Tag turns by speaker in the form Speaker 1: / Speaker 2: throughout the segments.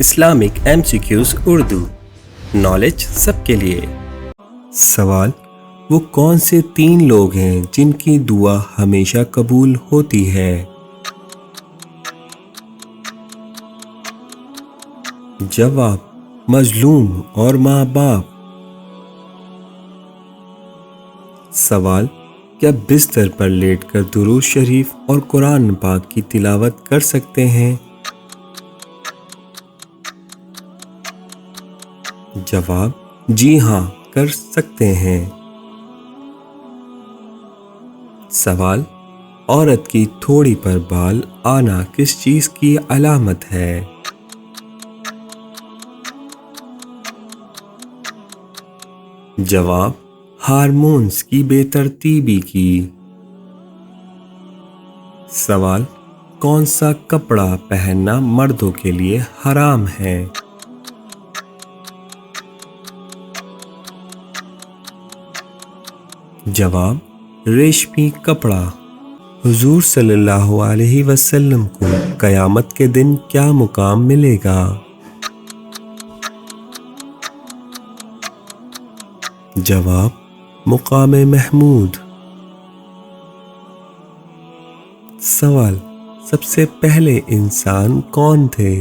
Speaker 1: Islamic MCQs Urdu knowledge سب کے لیے۔ سوال: وہ کون سے 3 لوگ ہیں جن کی دعا ہمیشہ قبول ہوتی ہے؟ جواب: مظلوم اور ماں باپ۔ سوال: کیا بستر پر لیٹ کر درود شریف اور قرآن پاک کی تلاوت کر سکتے ہیں؟ جواب: جی ہاں، کر سکتے ہیں۔ سوال: عورت کی تھوڑی پر بال آنا کس چیز کی علامت ہے؟ جواب: ہارمونز کی بے ترتیبی کی۔ سوال: کون سا کپڑا پہننا مردوں کے لیے حرام ہے؟ جواب: ریشمی کپڑا۔ حضور صلی اللہ علیہ وسلم کو قیامت کے دن کیا مقام ملے گا؟ جواب: مقام محمود۔ سوال: سب سے پہلے انسان کون تھے؟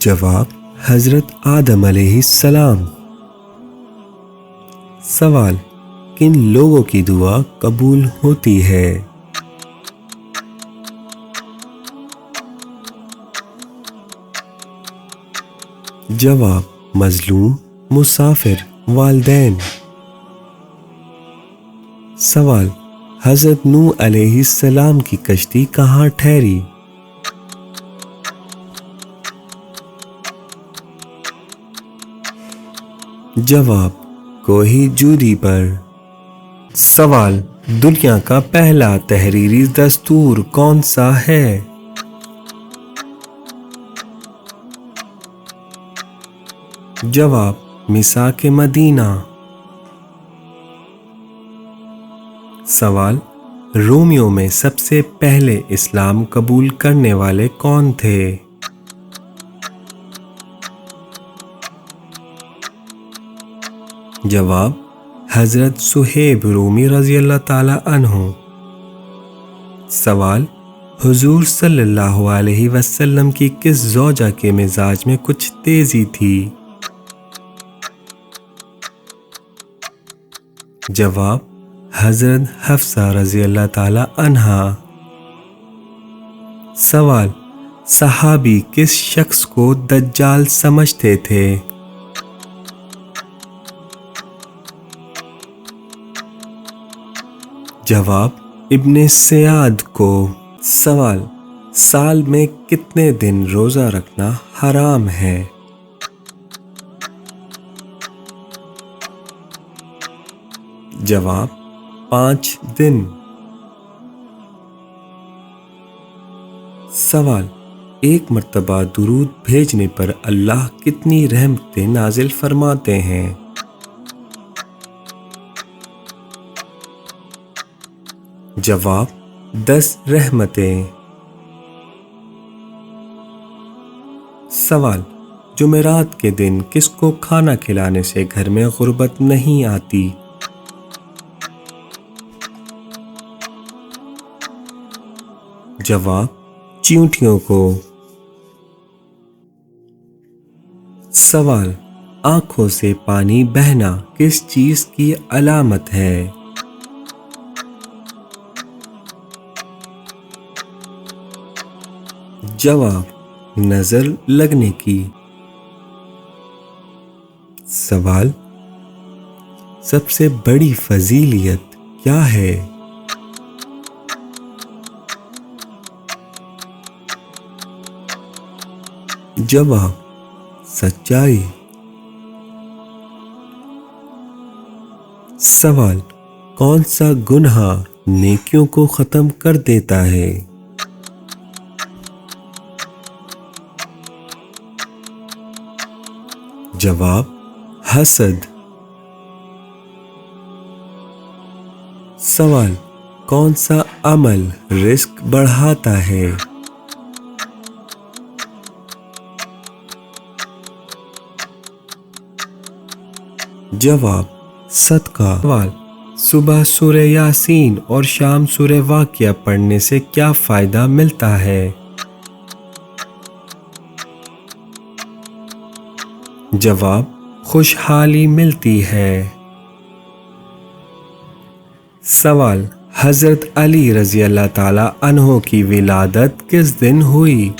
Speaker 1: جواب: حضرت آدم علیہ السلام۔ سوال: کن لوگوں کی دعا قبول ہوتی ہے؟ جواب: مظلوم، مسافر، والدین۔ سوال: حضرت نوح علیہ السلام کی کشتی کہاں ٹھہری؟ جواب: کوہ جودی پر۔ سوال: دنیا کا پہلا تحریری دستور کون سا ہے؟ جواب: میثاق مدینہ۔ سوال: رومیوں میں سب سے پہلے اسلام قبول کرنے والے کون تھے؟ جواب: حضرت صہیب رومی رضی اللہ تعالی عنہ۔ سوال: حضور صلی اللہ علیہ وسلم کی کس زوجہ کے مزاج میں کچھ تیزی تھی؟ جواب: حضرت حفصہ رضی اللہ تعالی عنہا۔ سوال: صحابی کس شخص کو دجال سمجھتے تھے؟ جواب: ابن سیاد کو۔ سوال: سال میں کتنے دن روزہ رکھنا حرام ہے؟ جواب: 5 دن۔ سوال: ایک مرتبہ درود بھیجنے پر اللہ کتنی رحمتیں نازل فرماتے ہیں؟ جواب: 10 رحمتیں۔ سوال: جمعرات کے دن کس کو کھانا کھلانے سے گھر میں غربت نہیں آتی؟ جواب: چیونٹیوں کو۔ سوال: آنکھوں سے پانی بہنا کس چیز کی علامت ہے؟ جواب: نظر لگنے کی۔ سوال: سب سے بڑی فضیلت کیا ہے؟ جواب: سچائی۔ سوال: کون سا گناہ نیکیوں کو ختم کر دیتا ہے؟ جواب: حسد۔ سوال: کون سا عمل رزق بڑھاتا ہے؟ جواب: صدقہ۔ سوال: صبح سورہ یاسین اور شام سورہ واقعہ پڑھنے سے کیا فائدہ ملتا ہے؟ جواب: خوشحالی ملتی ہے۔ سوال: حضرت علی رضی اللہ تعالی عنہ کی ولادت کس دن ہوئی؟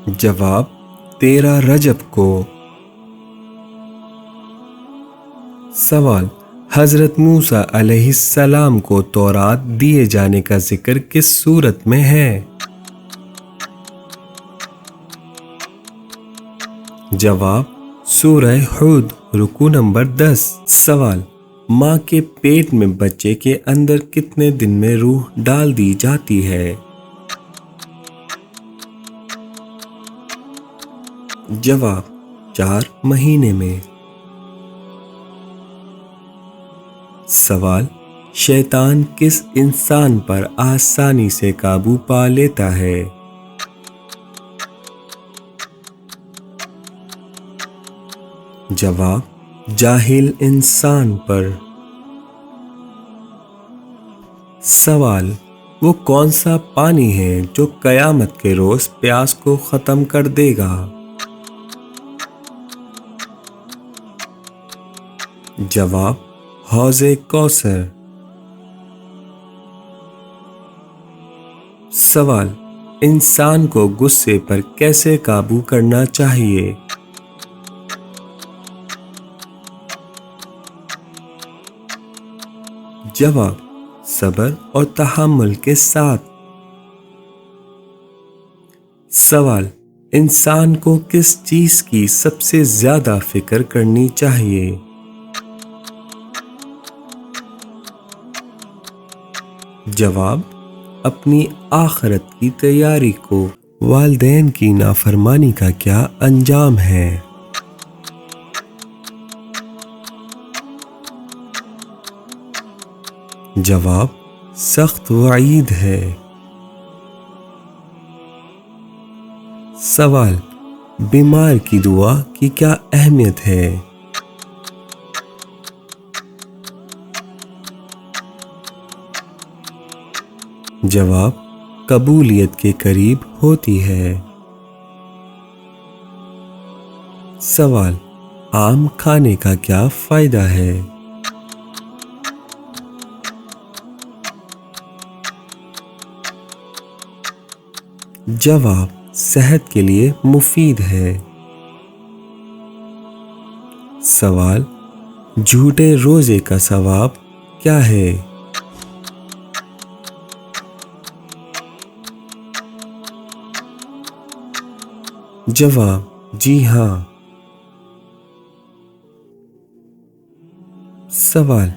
Speaker 1: جواب: 13 رجب کو۔ سوال: حضرت موسیٰ علیہ السلام کو تورات دیے جانے کا ذکر کس سورت میں ہے؟ جواب: سورہ ہود، رکوع نمبر 10۔ سوال: ماں کے پیٹ میں بچے کے اندر کتنے دن میں روح ڈال دی جاتی ہے؟ جواب: 4 مہینے میں۔ سوال: شیطان کس انسان پر آسانی سے قابو پا لیتا ہے؟ جواب: جاہل انسان پر۔ سوال: وہ کون سا پانی ہے جو قیامت کے روز پیاس کو ختم کر دے گا؟ جواب: حوض کوثر۔ سوال: انسان کو غصے پر کیسے قابو کرنا چاہیے؟ جواب: صبر اور تحمل کے ساتھ۔ سوال: انسان کو کس چیز کی سب سے زیادہ فکر کرنی چاہیے؟ جواب: اپنی آخرت کی تیاری کو۔ والدین کی نافرمانی کا کیا انجام ہے؟ جواب: سخت وعید ہے۔ سوال: بیمار کی دعا کی کیا اہمیت ہے؟ جواب: قبولیت کے قریب ہوتی ہے۔ سوال: آم کھانے کا کیا فائدہ ہے؟ جواب: صحت کے لیے مفید ہے۔ سوال: جھوٹے روزے کا ثواب کیا ہے؟ جواب: جی ہاں۔ سوال: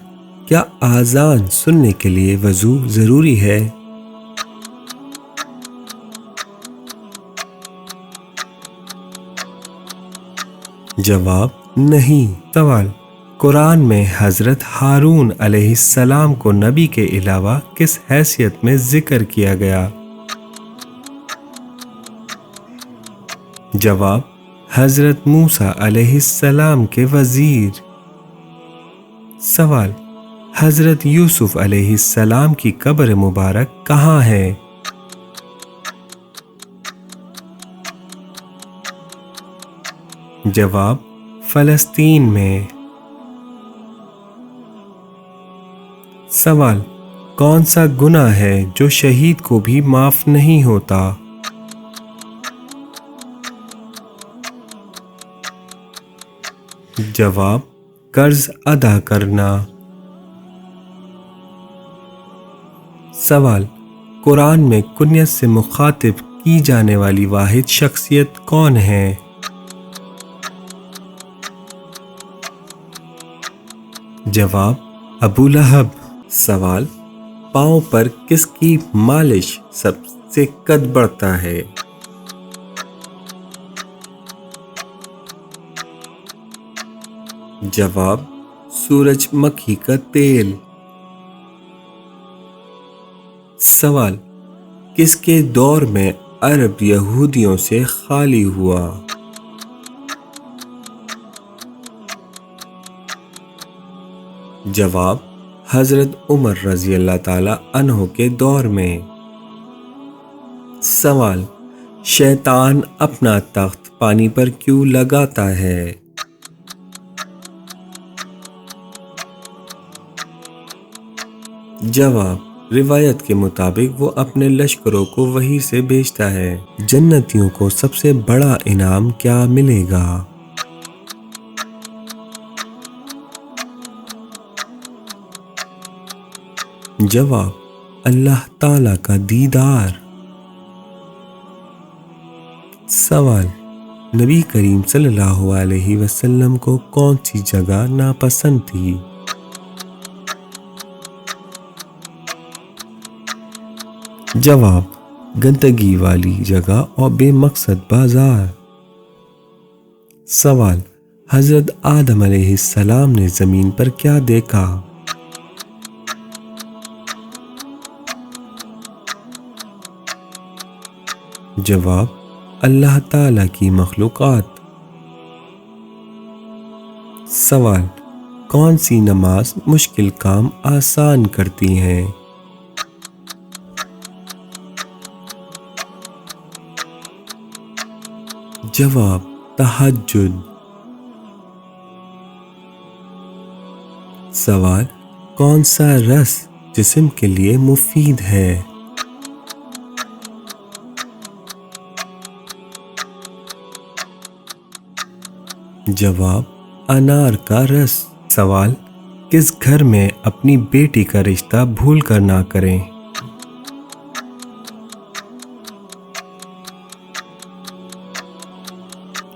Speaker 1: کیا اذان سننے کے لیے وضو ضروری ہے؟ جواب: نہیں۔ سوال: قرآن میں حضرت ہارون علیہ السلام کو نبی کے علاوہ کس حیثیت میں ذکر کیا گیا؟ جواب: حضرت موسیٰ علیہ السلام کے وزیر۔ سوال: حضرت یوسف علیہ السلام کی قبر مبارک کہاں ہے؟ جواب: فلسطین میں۔ سوال: کون سا گناہ ہے جو شہید کو بھی معاف نہیں ہوتا؟ جواب: قرض ادا کرنا۔ سوال: قرآن میں کنیت سے مخاطب کی جانے والی واحد شخصیت کون ہے؟ جواب: ابو لہب۔ سوال: پاؤں پر کس کی مالش سب سے قد بڑھتا ہے؟ جواب: سورج مکھی کا تیل۔ سوال: کس کے دور میں عرب یہودیوں سے خالی ہوا؟ جواب: حضرت عمر رضی اللہ تعالی عنہ کے دور میں۔ سوال: شیطان اپنا تخت پانی پر کیوں لگاتا ہے؟ جواب: روایت کے مطابق وہ اپنے لشکروں کو وحی سے بھیجتا ہے۔ جنتیوں کو سب سے بڑا انعام کیا ملے گا؟ جواب: اللہ تعالی کا دیدار۔ سوال: نبی کریم صلی اللہ علیہ وسلم کو کون سی جگہ ناپسند تھی؟ جواب: گندگی والی جگہ اور بے مقصد بازار۔ سوال: حضرت آدم علیہ السلام نے زمین پر کیا دیکھا؟ جواب: اللہ تعالی کی مخلوقات۔ سوال: کون سی نماز مشکل کام آسان کرتی ہے؟ جواب: تہجد۔ سوال: کون سا رس جسم کے لیے مفید ہے؟ جواب: انار کا رس۔ سوال: کس گھر میں اپنی بیٹی کا رشتہ بھول کر نہ کریں؟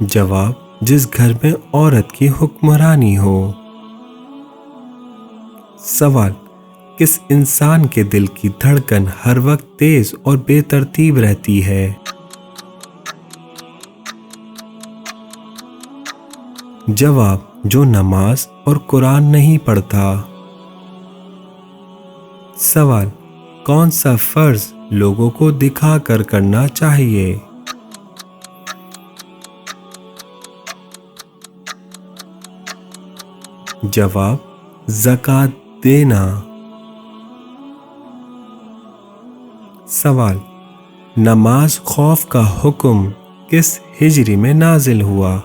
Speaker 1: جواب: جس گھر میں عورت کی حکمرانی ہو۔ سوال: کس انسان کے دل کی دھڑکن ہر وقت تیز اور بے ترتیب رہتی ہے؟ جواب: جو نماز اور قرآن نہیں پڑھتا۔ سوال: کون سا فرض لوگوں کو دکھا کر کرنا چاہیے؟ جواب: زکوٰۃ دینا۔ سوال: نماز خوف کا حکم کس ہجری میں نازل ہوا؟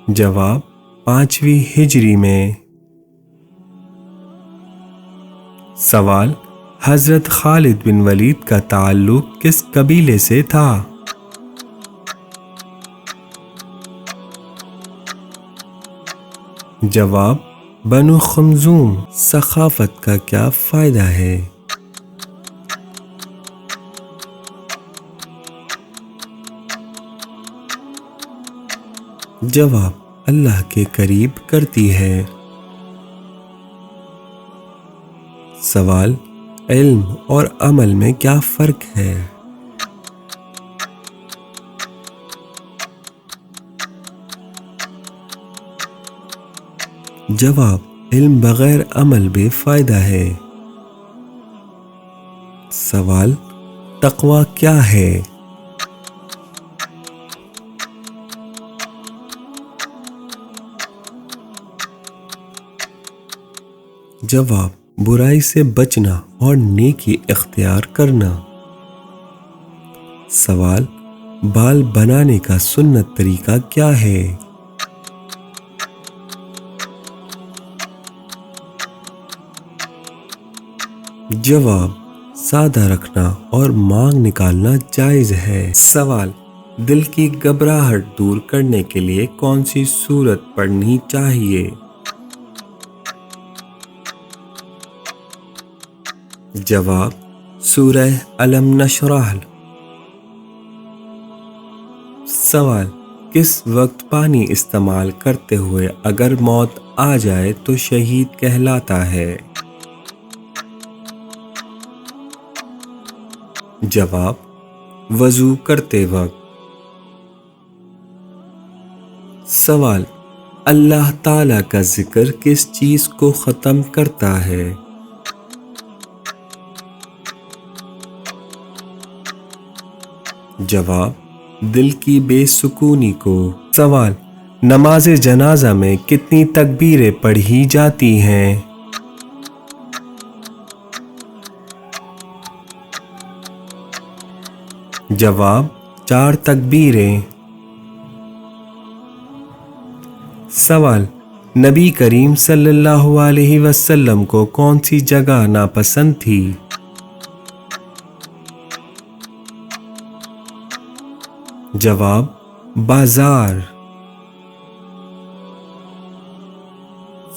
Speaker 1: جواب: 5ویں ہجری میں۔ سوال: حضرت خالد بن ولید کا تعلق کس قبیلے سے تھا؟ جواب: بنو خمزوم۔ ثقافت کا کیا فائدہ ہے؟ جواب: اللہ کے قریب کرتی ہے۔ سوال: علم اور عمل میں کیا فرق ہے؟ جواب: علم بغیر عمل بے فائدہ ہے۔ سوال: تقویٰ کیا ہے؟ جواب: برائی سے بچنا اور نیکی اختیار کرنا۔ سوال: بال بنانے کا سنت طریقہ کیا ہے؟ جواب: سادہ رکھنا اور مانگ نکالنا جائز ہے۔ سوال: دل کی گھبراہٹ دور کرنے کے لیے کون سی سورت پڑھنی چاہیے؟ جواب: سورہ الم نشرح۔ سوال: کس وقت پانی استعمال کرتے ہوئے اگر موت آ جائے تو شہید کہلاتا ہے؟ جواب: وضو کرتے وقت۔ سوال: اللہ تعالیٰ کا ذکر کس چیز کو ختم کرتا ہے؟ جواب: دل کی بے سکونی کو۔ سوال: نماز جنازہ میں کتنی تکبیریں پڑھی جاتی ہیں؟ جواب: 4 تکبیریں۔ سوال: نبی کریم صلی اللہ علیہ وسلم کو کون سی جگہ ناپسند تھی؟ جواب: بازار۔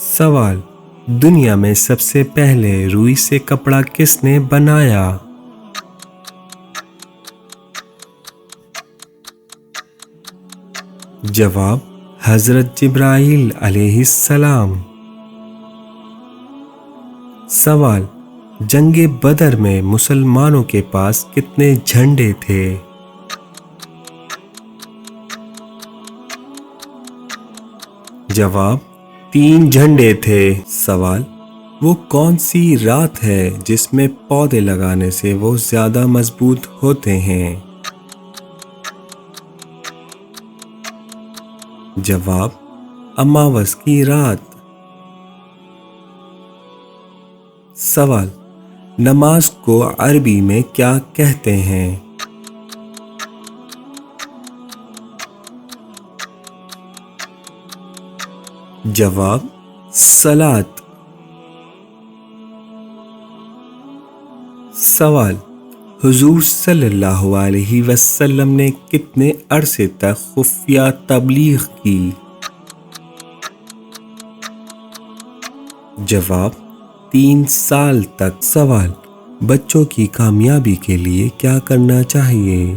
Speaker 1: سوال: دنیا میں سب سے پہلے روئی سے کپڑا کس نے بنایا؟ جواب: حضرت جبرائیل علیہ السلام۔ سوال: جنگ بدر میں مسلمانوں کے پاس کتنے جھنڈے تھے؟ جواب: 3 جھنڈے تھے۔ سوال: وہ کون سی رات ہے جس میں پودے لگانے سے وہ زیادہ مضبوط ہوتے ہیں؟ جواب: اماوس کی رات۔ سوال: نماز کو عربی میں کیا کہتے ہیں؟ جواب: صلاۃ۔ سوال: حضور صلی اللہ علیہ وسلم نے کتنے عرصے تک خفیہ تبلیغ کی؟ جواب: 3 سال تک۔ سوال: بچوں کی کامیابی کے لیے کیا کرنا چاہیے؟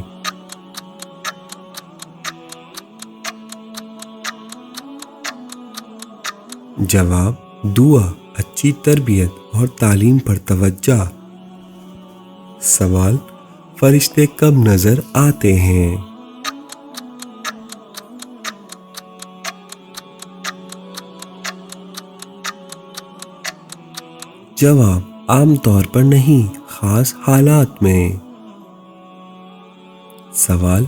Speaker 1: جواب: دعا، اچھی تربیت اور تعلیم پر توجہ۔ سوال: فرشتے کب نظر آتے ہیں؟ جواب: عام طور پر نہیں، خاص حالات میں۔ سوال: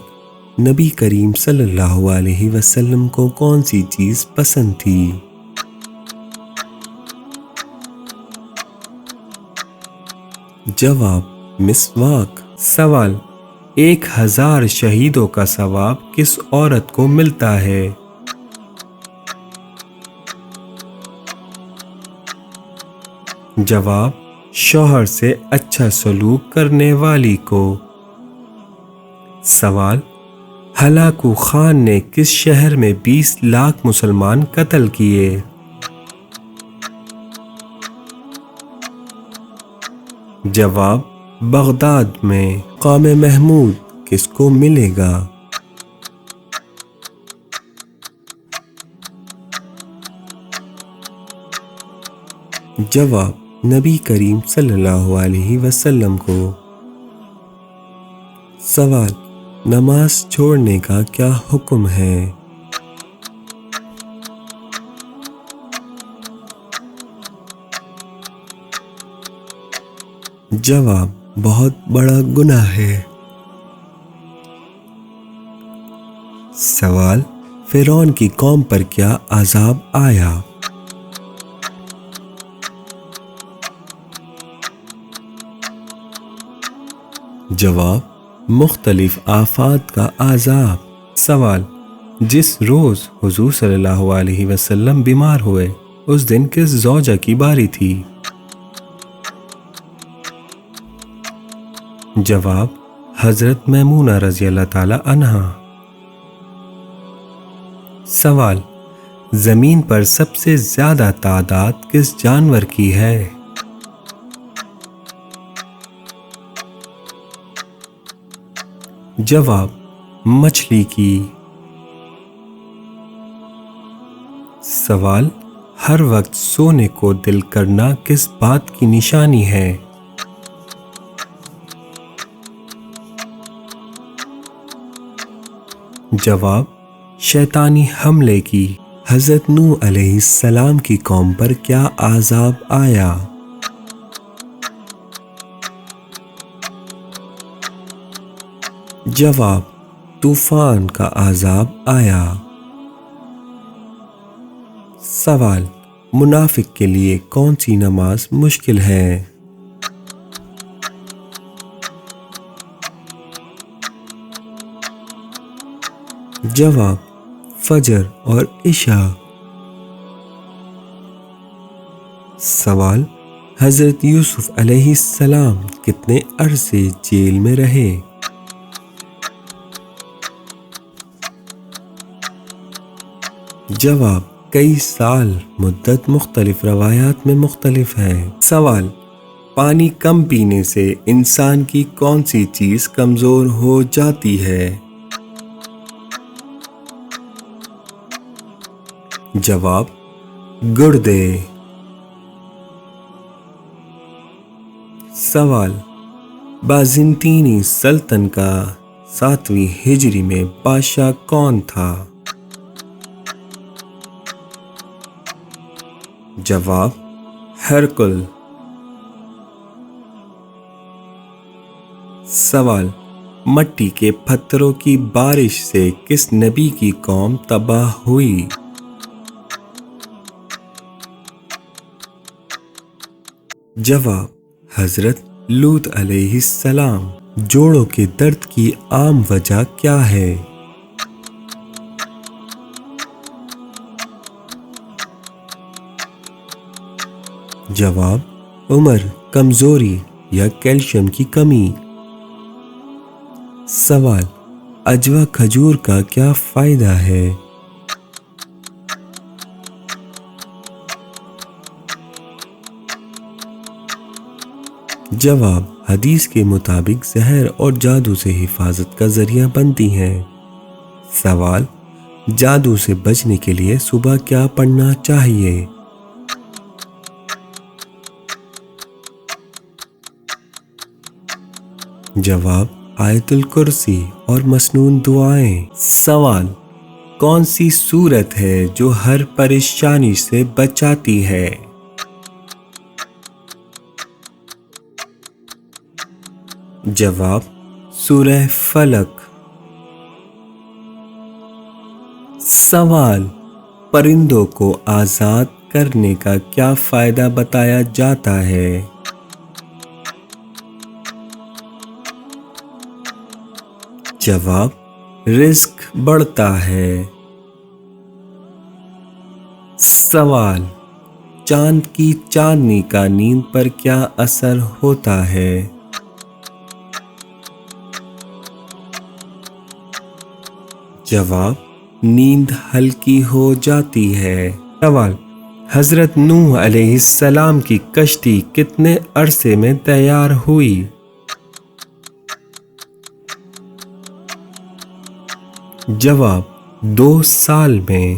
Speaker 1: نبی کریم صلی اللہ علیہ وسلم کو کون سی چیز پسند تھی؟ جواب: مسواک۔ سوال: 1000 شہیدوں کا ثواب کس عورت کو ملتا ہے؟ جواب: شوہر سے اچھا سلوک کرنے والی کو۔ سوال: ہلاکو خان نے کس شہر میں 20 لاکھ مسلمان قتل کیے؟ جواب: بغداد میں۔ مقام محمود کس کو ملے گا؟ جواب: نبی کریم صلی اللہ علیہ وسلم کو۔ سوال: نماز چھوڑنے کا کیا حکم ہے؟ جواب: بہت بڑا گناہ ہے۔ سوال: فرعون کی قوم پر کیا عذاب آیا؟ جواب: مختلف آفات کا عذاب۔ سوال: جس روز حضور صلی اللہ علیہ وسلم بیمار ہوئے اس دن کس زوجہ کی باری تھی؟ جواب: حضرت میمونہ رضی اللہ تعالی عنہا۔ سوال: زمین پر سب سے زیادہ تعداد کس جانور کی ہے؟ جواب: مچھلی کی۔ سوال: ہر وقت سونے کو دل کرنا کس بات کی نشانی ہے؟ جواب: شیطانی حملے کی حضرت نوح علیہ السلام کی قوم پر کیا عذاب آیا؟ جواب: طوفان کا عذاب آیا۔ سوال: منافق کے لیے کون سی نماز مشکل ہے؟ جواب: فجر اور عشاء۔ سوال: حضرت یوسف علیہ السلام کتنے عرصے جیل میں رہے؟ جواب: کئی سال۔ مدت مختلف روایات میں مختلف ہے۔ سوال: پانی کم پینے سے انسان کی کون سی چیز کمزور ہو جاتی ہے؟ جواب: گردے۔ سوال: بازنطینی سلطنت کا 7ویں ہجری میں بادشاہ کون تھا؟ جواب: ہرقل۔ سوال: مٹی کے پتھروں کی بارش سے کس نبی کی قوم تباہ ہوئی؟ جواب: حضرت لوط علیہ السلام۔ جوڑوں کے درد کی عام وجہ کیا ہے؟ جواب: عمر، کمزوری یا کیلشیم کی کمی۔ سوال: عجوہ کھجور کا کیا فائدہ ہے؟ جواب: حدیث کے مطابق زہر اور جادو سے حفاظت کا ذریعہ بنتی ہیں۔ سوال: جادو سے بچنے کے لیے صبح کیا پڑھنا چاہیے؟ جواب: آیت الکرسی اور مسنون دعائیں۔ سوال: کون سی سورت ہے جو ہر پریشانی سے بچاتی ہے؟ جواب: سورہ فلق۔ سوال: پرندوں کو آزاد کرنے کا کیا فائدہ بتایا جاتا ہے؟ جواب: رزق بڑھتا ہے۔ سوال: چاند کی چاندنی کا نیند پر کیا اثر ہوتا ہے؟ جواب: نیند ہلکی ہو جاتی ہے۔ سوال: حضرت نوح علیہ السلام کی کشتی کتنے عرصے میں تیار ہوئی؟ جواب: 2 سال میں۔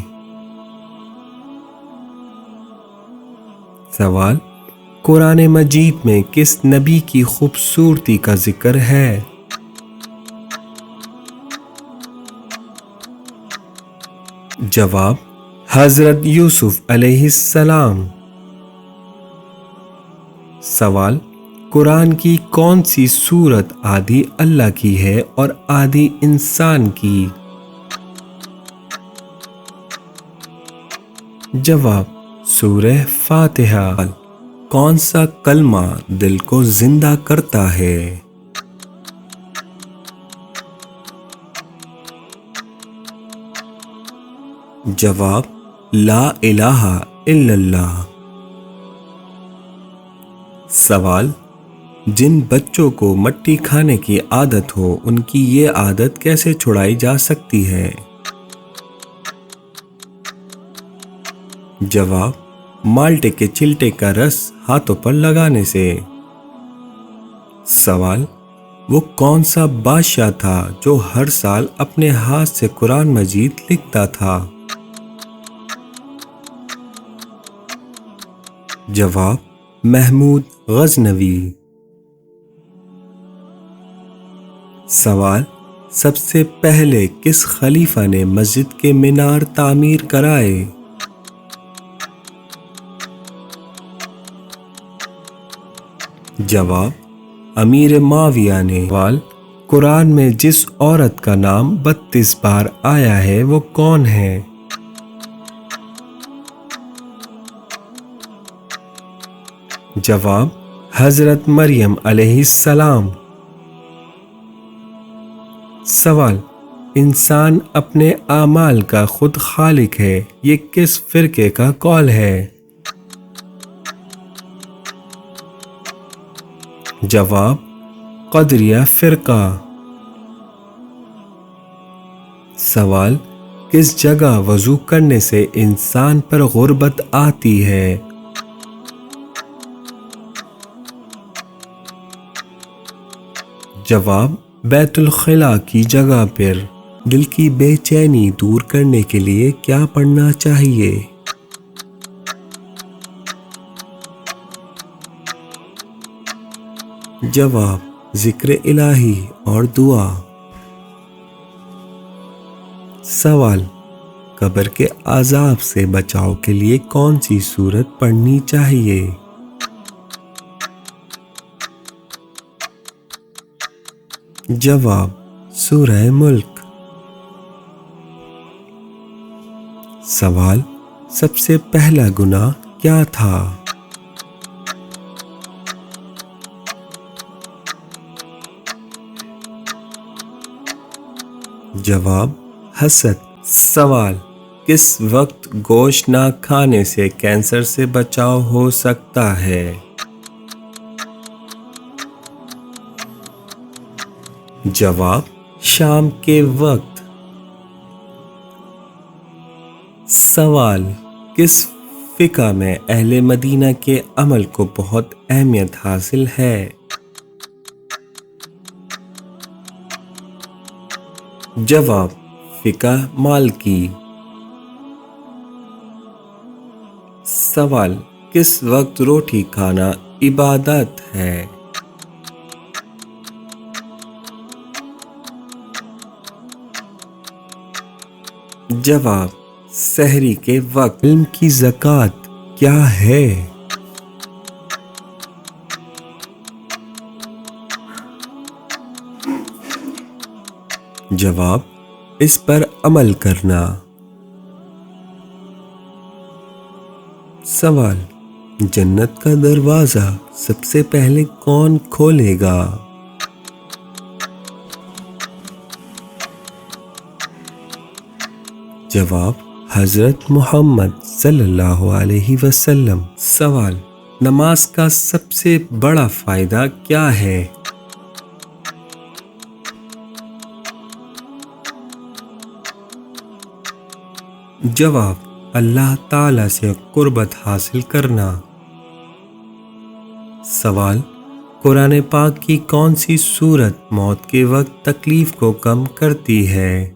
Speaker 1: سوال: قرآن مجید میں کس نبی کی خوبصورتی کا ذکر ہے؟ جواب: حضرت یوسف علیہ السلام۔ سوال: قرآن کی کون سی سورت آدھی اللہ کی ہے اور آدھی انسان کی؟ جواب: سورہ فاتحہ۔ کون سا کلمہ دل کو زندہ کرتا ہے؟ جواب: لا الہ الا اللہ۔ سوال: جن بچوں کو مٹی کھانے کی عادت ہو ان کی یہ عادت کیسے چھڑائی جا سکتی ہے؟ جواب: مالٹے کے چھلٹے کا رس ہاتھوں پر لگانے سے۔ سوال: وہ کون سا بادشاہ تھا جو ہر سال اپنے ہاتھ سے قرآن مجید لکھتا تھا؟ جواب: محمود غزنوی۔ سوال: سب سے پہلے کس خلیفہ نے مسجد کے مینار تعمیر کرائے؟ جواب امیر معاویہ نے۔ سوال قرآن میں جس عورت کا نام 32 بار آیا ہے وہ کون ہے؟ جواب حضرت مریم علیہ السلام۔ سوال انسان اپنے اعمال کا خود خالق ہے، یہ کس فرقے کا قول ہے؟ جواب قدریہ فرقہ۔ سوال کس جگہ وضو کرنے سے انسان پر غربت آتی ہے؟ جواب بیت الخلا کی جگہ پر۔ دل کی بے چینی دور کرنے کے لیے کیا پڑھنا چاہیے؟ جواب ذکر الہی اور دعا۔ سوال قبر کے عذاب سے بچاؤ کے لیے کون سی سورت پڑھنی چاہیے؟ جواب سورہ ملک۔ سوال سب سے پہلا گناہ کیا تھا؟ جواب حسد۔ سوال کس وقت گوشت نہ کھانے سے کینسر سے بچاؤ ہو سکتا ہے؟ جواب شام کے وقت۔ سوال کس فقہ میں اہل مدینہ کے عمل کو بہت اہمیت حاصل ہے؟ جواب فقہ مالکی۔ سوال کس وقت روٹی کھانا عبادت ہے؟ جواب سحری کے وقت۔ علم کی زکوٰۃ کیا ہے؟ جواب اس پر عمل کرنا۔ سوال جنت کا دروازہ سب سے پہلے کون کھولے گا؟ جواب حضرت محمد صلی اللہ علیہ وسلم۔ سوال نماز کا سب سے بڑا فائدہ کیا ہے؟ جواب اللہ تعالی سے قربت حاصل کرنا۔ سوال قرآن پاک کی کون سی سورت موت کے وقت تکلیف کو کم کرتی ہے؟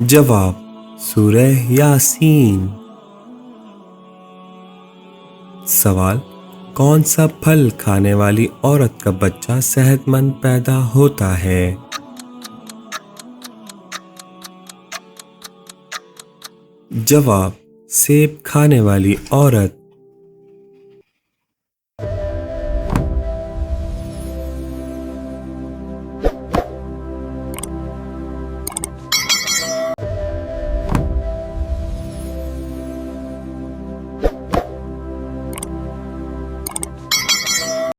Speaker 1: جواب سورہ یاسین۔ سوال کون سا پھل کھانے والی عورت کا بچہ صحت مند پیدا ہوتا ہے؟ جواب سیب کھانے والی عورت۔